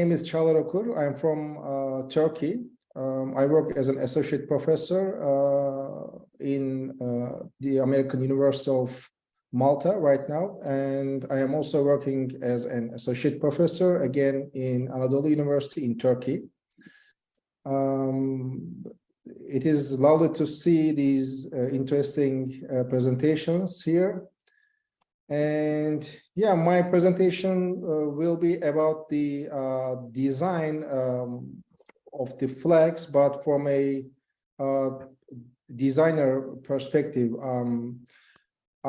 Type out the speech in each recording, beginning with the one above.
name is Caglar Okur. I'm from Turkey. I work as an associate professor in the American University of Malta right now, and I am also working as an associate professor again in Anadolu University in Turkey. It is lovely to see these interesting presentations here. And yeah, my presentation will be about the design of the flags, but from a designer perspective.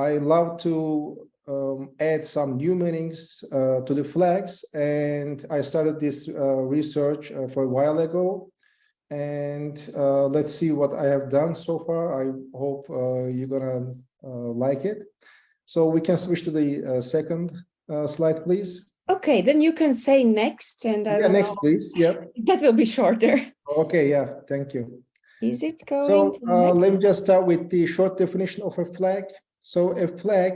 I love to add some new meanings to the flags, and I started this research for a while ago. And let's see what I have done so far. I hope you're gonna like it. So we can switch to the second slide, please. Okay, then you can say next, and I will next, please. Yep. That will be shorter. Okay. Yeah. Thank you. Is it going? So let me just start with the short definition of a flag. So a flag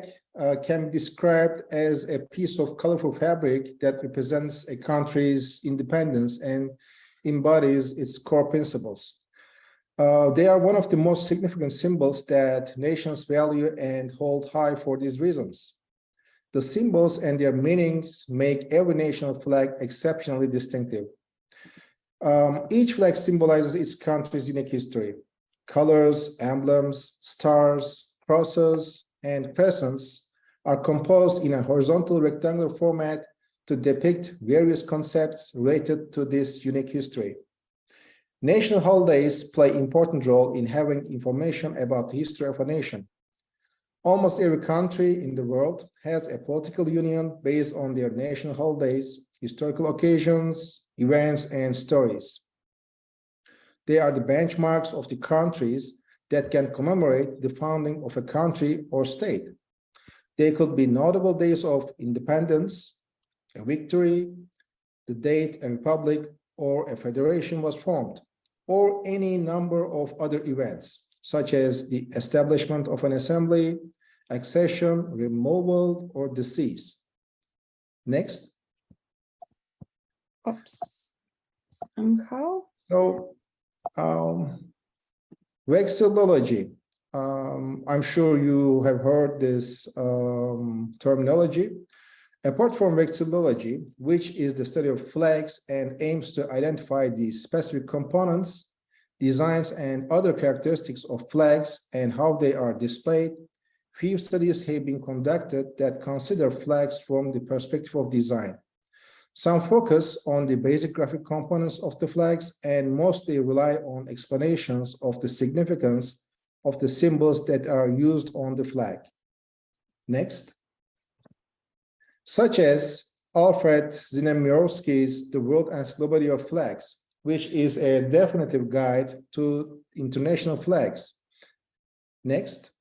can be described as a piece of colorful fabric that represents a country's independence and embodies its core principles. They are one of the most significant symbols that nations value and hold high for these reasons. The symbols and their meanings make every national flag exceptionally distinctive. Each flag symbolizes its country's unique history. Colors, emblems, stars, crosses, and crescents are composed in a horizontal rectangular format to depict various concepts related to this unique history. National holidays play an important role in having information about the history of a nation. Almost every country in the world has a political union based on their national holidays, historical occasions, events, and stories. They are the benchmarks of the countries that can commemorate the founding of a country or state. They could be notable days of independence, a victory, the date a republic or a federation was formed, or any number of other events, such as the establishment of an assembly, accession, removal, or decease. Next. Oops. Somehow. So, vexillology. I'm sure you have heard this terminology. Apart from vexillology, which is the study of flags and aims to identify the specific components, designs, and other characteristics of flags and how they are displayed, few studies have been conducted that consider flags from the perspective of design. Some focus on the basic graphic components of the flags and mostly rely on explanations of the significance of the symbols that are used on the flag. Next. Such as Alfred Znamierowski's The World Encyclopedia of Flags, which is a definitive guide to international flags. Next.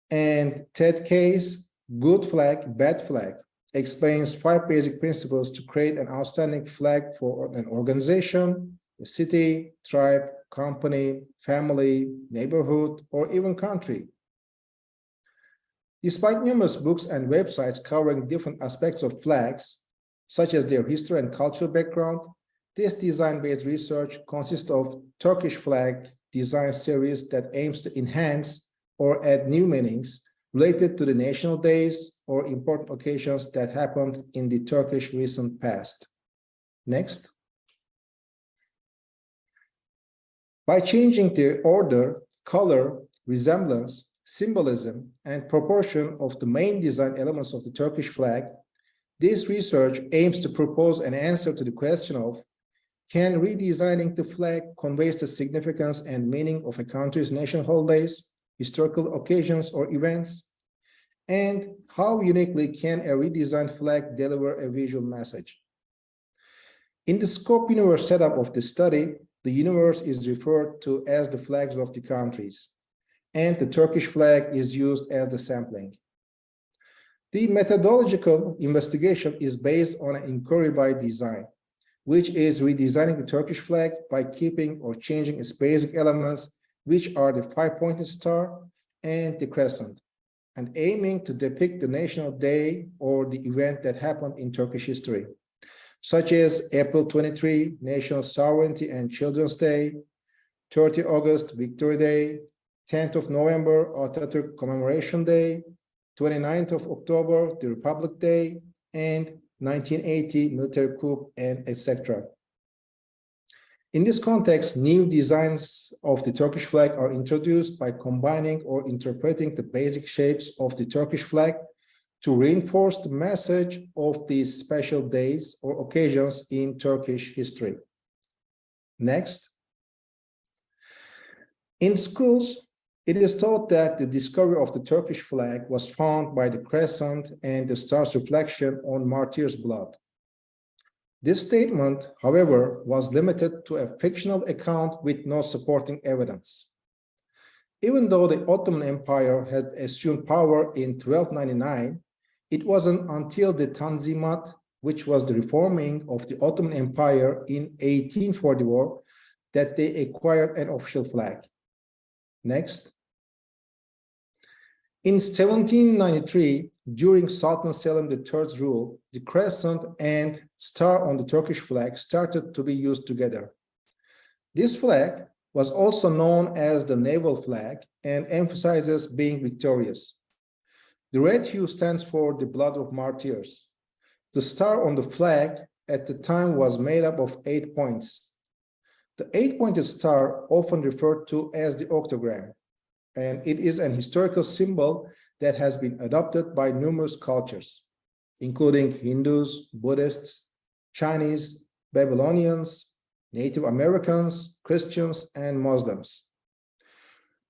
And Ted Kaye's Good Flag, Bad Flag explains 5 basic principles to create an outstanding flag for an organization, a city, tribe, company, family, neighborhood, or even country. Despite numerous books and websites covering different aspects of flags, such as their history and cultural background, this design-based research consists of Turkish flag design series that aims to enhance or add new meanings related to the national days or important occasions that happened in the Turkish recent past. Next. By changing the order, color, resemblance, symbolism, and proportion of the main design elements of the Turkish flag, this research aims to propose an answer to the question of, can redesigning the flag convey the significance and meaning of a country's national holidays, historical occasions, or events? And how uniquely can a redesigned flag deliver a visual message? In the scope universe setup of the study, the universe is referred to as the flags of the countries, and the Turkish flag is used as the sampling. The methodological investigation is based on an inquiry by design, which is redesigning the Turkish flag by keeping or changing its basic elements, which are the 5-pointed star and the crescent, and aiming to depict the national day or the event that happened in Turkish history. such as April 23, National Sovereignty and Children's Day, 30 August, Victory Day, 10th of November, Atatürk Commemoration Day, 29th of October, the Republic Day, and 1980 military coup, and etc. In this context, new designs of the Turkish flag are introduced by combining or interpreting the basic shapes of the Turkish flag to reinforce the message of these special days or occasions in Turkish history. Next. In schools, it is taught that the discovery of the Turkish flag was found by the crescent and the star's reflection on martyrs' blood. This statement, however, was limited to a fictional account with no supporting evidence. Even though the Ottoman Empire had assumed power in 1299, it wasn't until the Tanzimat, which was the reforming of the Ottoman Empire in 1844, that they acquired an official flag. Next. In 1793, during Sultan Selim III's rule, the crescent and star on the Turkish flag started to be used together. This flag was also known as the naval flag and emphasizes being victorious. The red hue stands for the blood of martyrs. The star on the flag at the time was made up of 8 points. The 8-pointed star, often referred to as the octagram, and it is an historical symbol that has been adopted by numerous cultures, including Hindus, Buddhists, Chinese, Babylonians, Native Americans, Christians, and Muslims.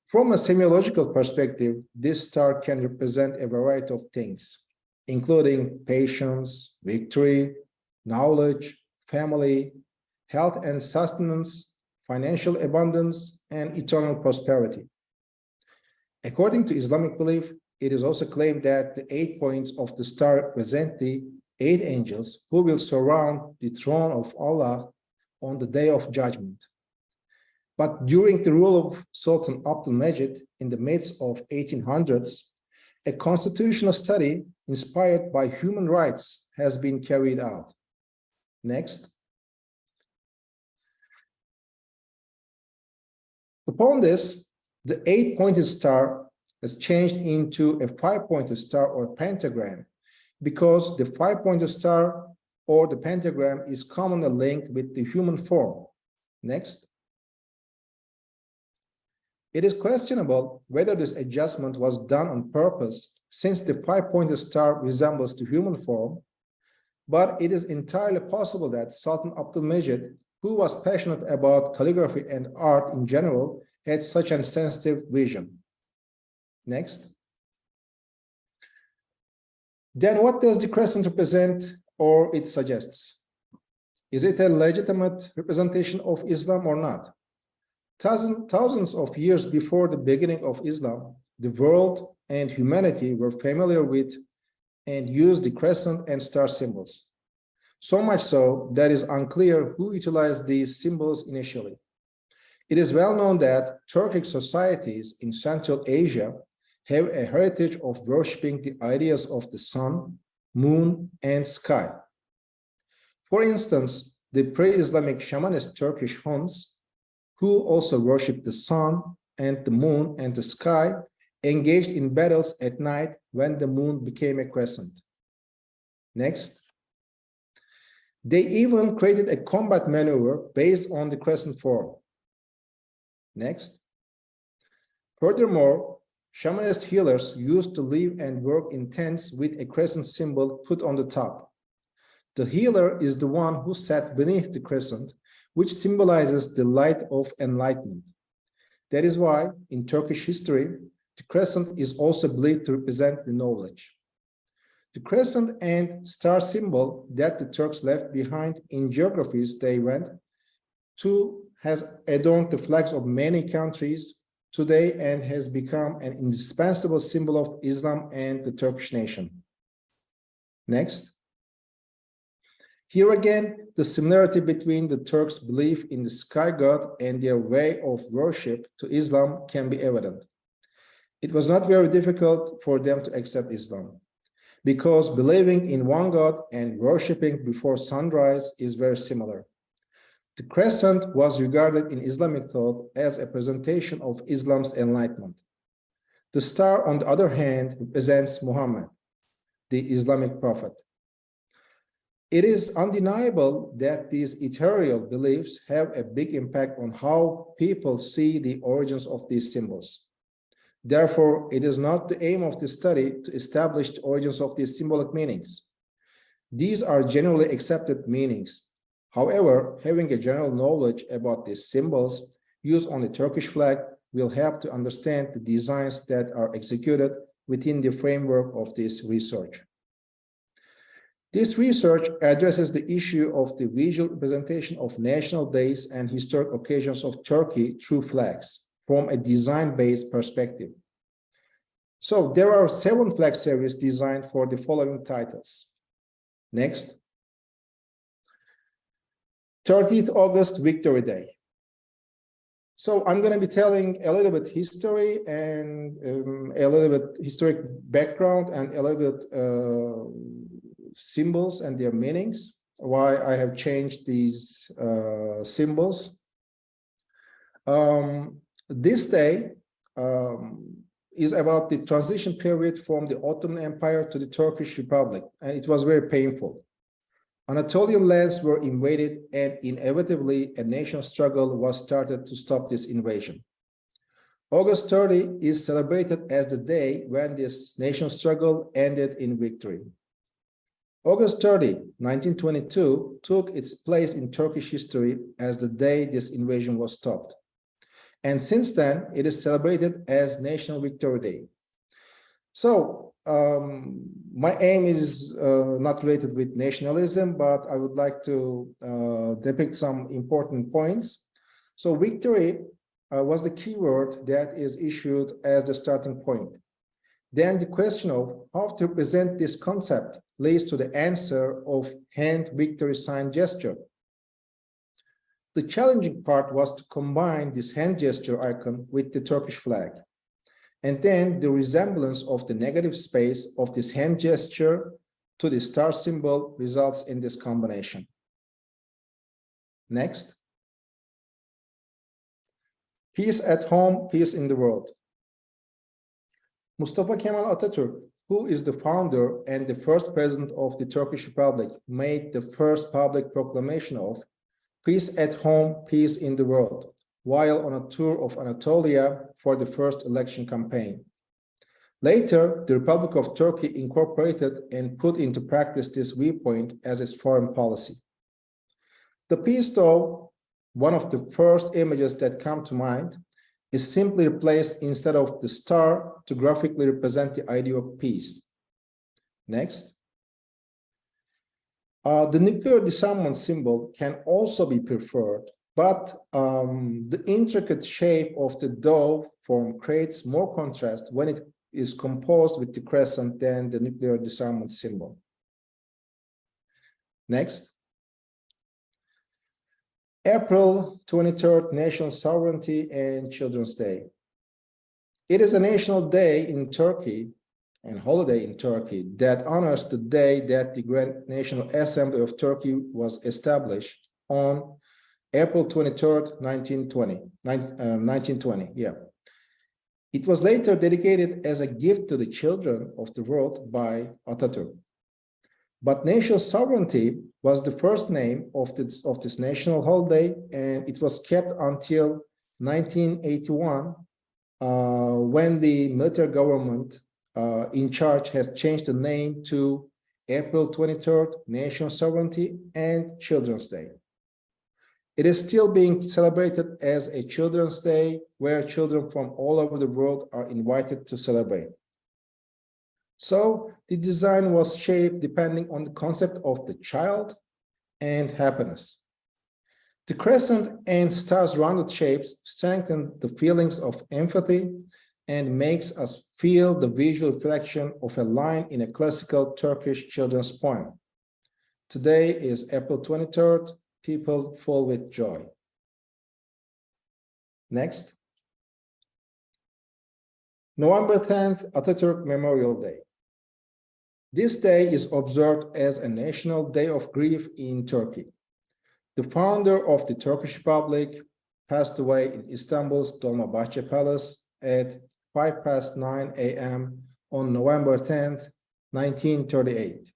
From a semiological perspective, this star can represent a variety of things, including patience, victory, knowledge, family, health and sustenance, financial abundance, and eternal prosperity. According to Islamic belief, it is also claimed that the 8 points of the star represent the 8 angels who will surround the throne of Allah on the day of judgment. But during the rule of Sultan Abdülmecid in the midst of 1800s, a constitutional study inspired by human rights has been carried out. Next. Upon this, the 8-pointed star has changed into a 5-pointed star or pentagram because the 5-pointed star or the pentagram is commonly linked with the human form. Next. It is questionable whether this adjustment was done on purpose since the 5-pointed star resembles the human form, but it is entirely possible that Sultan Abdülmecid, who was passionate about calligraphy and art in general, had such a sensitive vision. Next. Then what does the crescent represent or it suggests? Is it a legitimate representation of Islam or not? Thousands of years before the beginning of Islam, the world and humanity were familiar with and used the crescent and star symbols. So much so that it is unclear who utilized these symbols initially. It is well known that Turkic societies in Central Asia have a heritage of worshipping the ideas of the sun, moon, and sky. For instance, the pre-Islamic shamanist Turkish Huns, who also worshipped the sun and the moon and the sky, engaged in battles at night when the moon became a crescent. Next. They even created a combat maneuver based on the crescent form. Next. Furthermore, shamanist healers used to live and work in tents with a crescent symbol put on the top. The healer is the one who sat beneath the crescent, which symbolizes the light of enlightenment. That is why, in Turkish history, the crescent is also believed to represent the knowledge. The crescent and star symbol that the Turks left behind in geographies they went to has adorned the flags of many countries today and has become an indispensable symbol of Islam and the Turkish nation. Next. Here again, the similarity between the Turks' belief in the sky god and their way of worship to Islam can be evident. It was not very difficult for them to accept Islam. because believing in one God and worshiping before sunrise is very similar. The crescent was regarded in Islamic thought as a presentation of Islam's enlightenment. The star, on the other hand, represents Muhammad, the Islamic prophet. It is undeniable that these ethereal beliefs have a big impact on how people see the origins of these symbols. Therefore, it is not the aim of the study to establish the origins of these symbolic meanings. These are generally accepted meanings. However, having a general knowledge about these symbols used on the Turkish flag will help to understand the designs that are executed within the framework of this research. This research addresses the issue of the visual representation of national days and historic occasions of Turkey through flags from a design-based perspective. So there are 7 flag series designed for the following titles. Next. 30th August Victory Day. So I'm going to be telling a little bit history and a little bit historic background and a little bit symbols and their meanings, why I have changed these symbols. This day is about the transition period from the Ottoman Empire to the Turkish Republic, and it was very painful. Anatolian lands were invaded, and inevitably a national struggle was started to stop this invasion. August 30 is celebrated as the day when this national struggle ended in victory. August 30, 1922, took its place in Turkish history as the day this invasion was stopped. And since then, it is celebrated as National Victory Day. So, my aim is not related with nationalism, but I would like to depict some important points. So victory was the keyword that is issued as the starting point. Then the question of how to represent this concept leads to the answer of hand victory sign gesture. The challenging part was to combine this hand gesture icon with the Turkish flag. And then the resemblance of the negative space of this hand gesture to the star symbol results in this combination. Next. Peace at home, peace in the world. Mustafa Kemal Atatürk, who is the founder and the first president of the Turkish Republic, made the first public proclamation of peace at home, peace in the world, while on a tour of Anatolia for the first election campaign. Later, the Republic of Turkey incorporated and put into practice this viewpoint as its foreign policy. The peace, though, one of the first images that come to mind, is simply replaced instead of the star to graphically represent the idea of peace. Next. The nuclear disarmament symbol can also be preferred, but the intricate shape of the dove form creates more contrast when it is composed with the crescent than the nuclear disarmament symbol. Next. April 23rd, National Sovereignty and Children's Day. It is a national day in Turkey and holiday in Turkey that honors the day that the Grand National Assembly of Turkey was established on April 23rd, 1920. Yeah. It was later dedicated as a gift to the children of the world by Atatürk. But national sovereignty was the first name of this national holiday, and it was kept until 1981, when the military government in charge has changed the name to April 23rd, National Sovereignty and Children's Day. It is still being celebrated as a Children's Day, where children from all over the world are invited to celebrate. So the design was shaped depending on the concept of the child and happiness. The crescent and stars rounded shapes strengthen the feelings of empathy and makes us feel the visual reflection of a line in a classical Turkish children's poem. Today is April 23rd, people full with joy. Next. November 10th, Atatürk Memorial Day. This day is observed as a national day of grief in Turkey. The founder of the Turkish Republic passed away in Istanbul's Dolmabahce Palace at 9:05 a.m. on November 10th, 1938.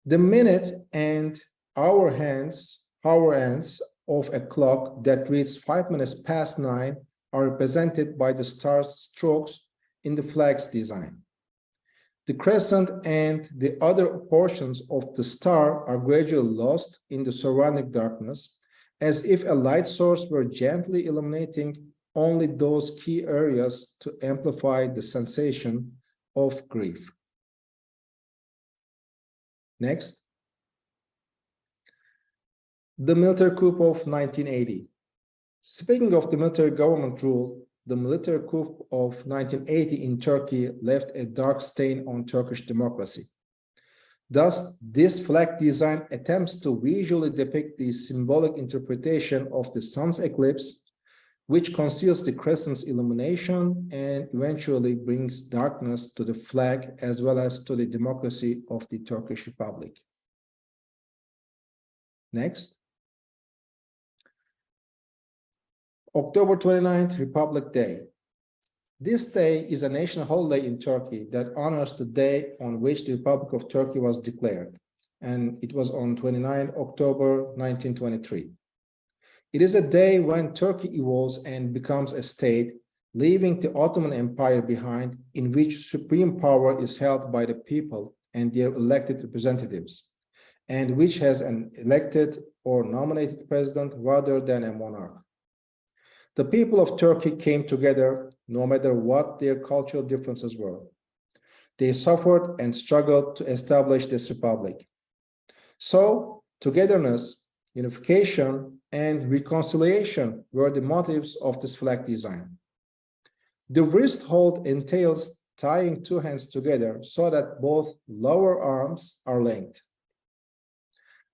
The minute and hour hands of a clock that reads 5 minutes past 9 are represented by the star's strokes in the flag's design. The crescent and the other portions of the star are gradually lost in the surrounding darkness, as if a light source were gently illuminating only those key areas to amplify the sensation of grief. Next. The military coup of 1980. Speaking of the military government rule, the military coup of 1980 in Turkey left a dark stain on Turkish democracy. Thus, this flag design attempts to visually depict the symbolic interpretation of the sun's eclipse, which conceals the crescent's illumination and eventually brings darkness to the flag as well as to the democracy of the Turkish Republic. Next. October 29th, Republic Day. This day is a national holiday in Turkey that honors the day on which the Republic of Turkey was declared, and it was on 29 October 1923. It is a day when Turkey evolves and becomes a state, leaving the Ottoman Empire behind, in which supreme power is held by the people and their elected representatives, and which has an elected or nominated president rather than a monarch. The people of Turkey came together no matter what their cultural differences were. They suffered and struggled to establish this republic. So, togetherness, unification, and reconciliation were the motives of this flag design. The wrist hold entails tying two hands together so that both lower arms are linked.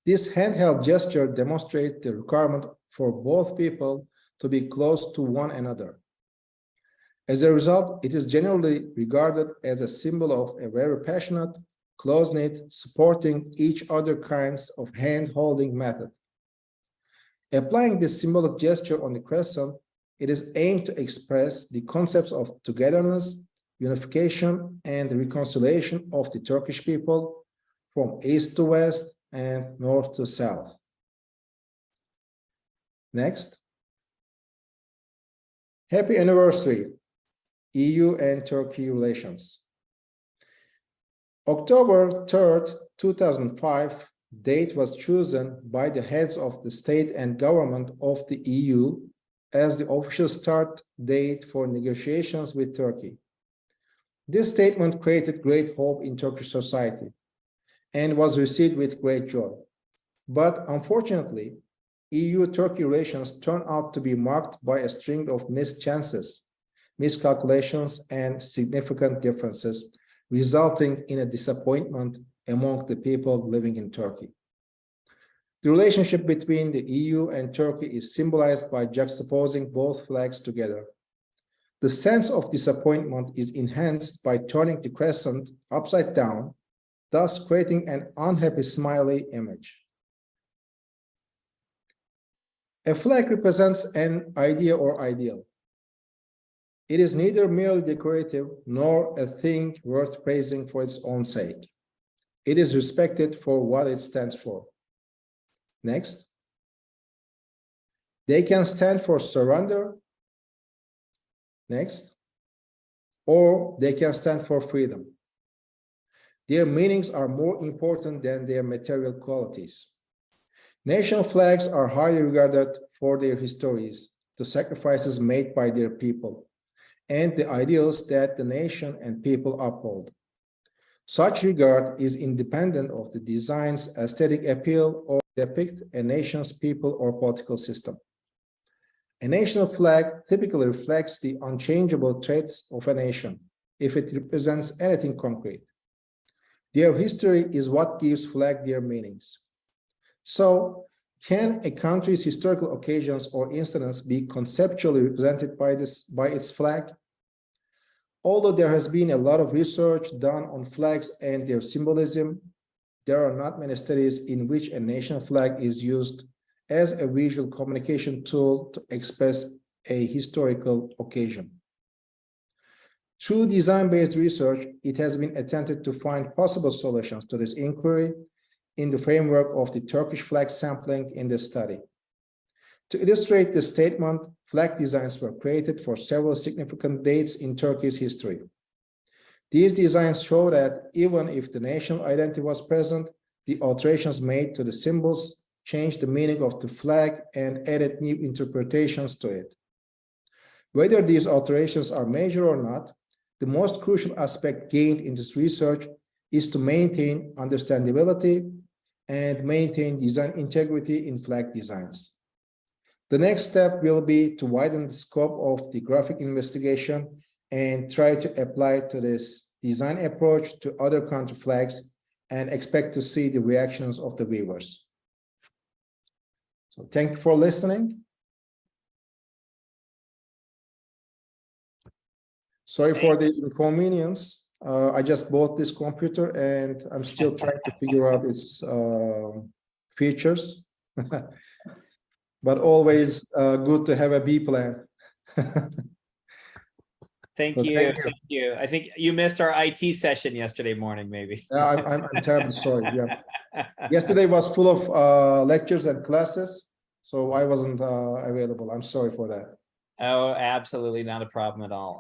This handheld gesture demonstrates the requirement for both people to be close to one another. As a result, it is generally regarded as a symbol of a very passionate, close-knit, supporting each other kinds of hand-holding method. Applying this symbolic gesture on the crescent, it is aimed to express the concepts of togetherness, unification, and reconciliation of the Turkish people from east to west and north to south. Next. Happy anniversary, EU and Turkey relations. October 3rd, 2005, date was chosen by the heads of the state and government of the EU as the official start date for negotiations with Turkey. This statement created great hope in Turkish society and was received with great joy. But unfortunately, EU-Turkey relations turned out to be marked by a string of missed chances, miscalculations, and significant differences, resulting in a disappointment among the people living in Turkey. The relationship between the EU and Turkey is symbolized by juxtaposing both flags together. The sense of disappointment is enhanced by turning the crescent upside down, thus creating an unhappy smiley image. A flag represents an idea or ideal. It is neither merely decorative nor a thing worth praising for its own sake. It is respected for what it stands for. Next. They can stand for surrender. Next. Or they can stand for freedom. Their meanings are more important than their material qualities. National flags are highly regarded for their histories, the sacrifices made by their people, and the ideals that the nation and people uphold. Such regard is independent of the design's aesthetic appeal or depict a nation's people or political system. A national flag typically reflects the unchangeable traits of a nation, if it represents anything concrete. Their history is what gives flag their meanings. So, can a country's historical occasions or incidents be conceptually represented by its flag? Although there has been a lot of research done on flags and their symbolism, there are not many studies in which a national flag is used as a visual communication tool to express a historical occasion. Through design-based research, it has been attempted to find possible solutions to this inquiry in the framework of the Turkish flag sampling in this study. To illustrate the statement, flag designs were created for several significant dates in Turkey's history. These designs show that even if the national identity was present, the alterations made to the symbols changed the meaning of the flag and added new interpretations to it. Whether these alterations are major or not, the most crucial aspect gained in this research is to maintain understandability and maintain design integrity in flag designs. The next step will be to widen the scope of the graphic investigation and try to apply to this design approach to other country flags and expect to see the reactions of the viewers. So thank you for listening. Sorry for the inconvenience. I just bought this computer and I'm still trying to figure out its features. But always good to have a B plan. Thank you. Thank you. I think you missed our IT session yesterday morning, maybe. Yeah, I'm terribly sorry. Yeah. Yesterday was full of lectures and classes, so I wasn't available. I'm sorry for that. Oh, absolutely not a problem at all.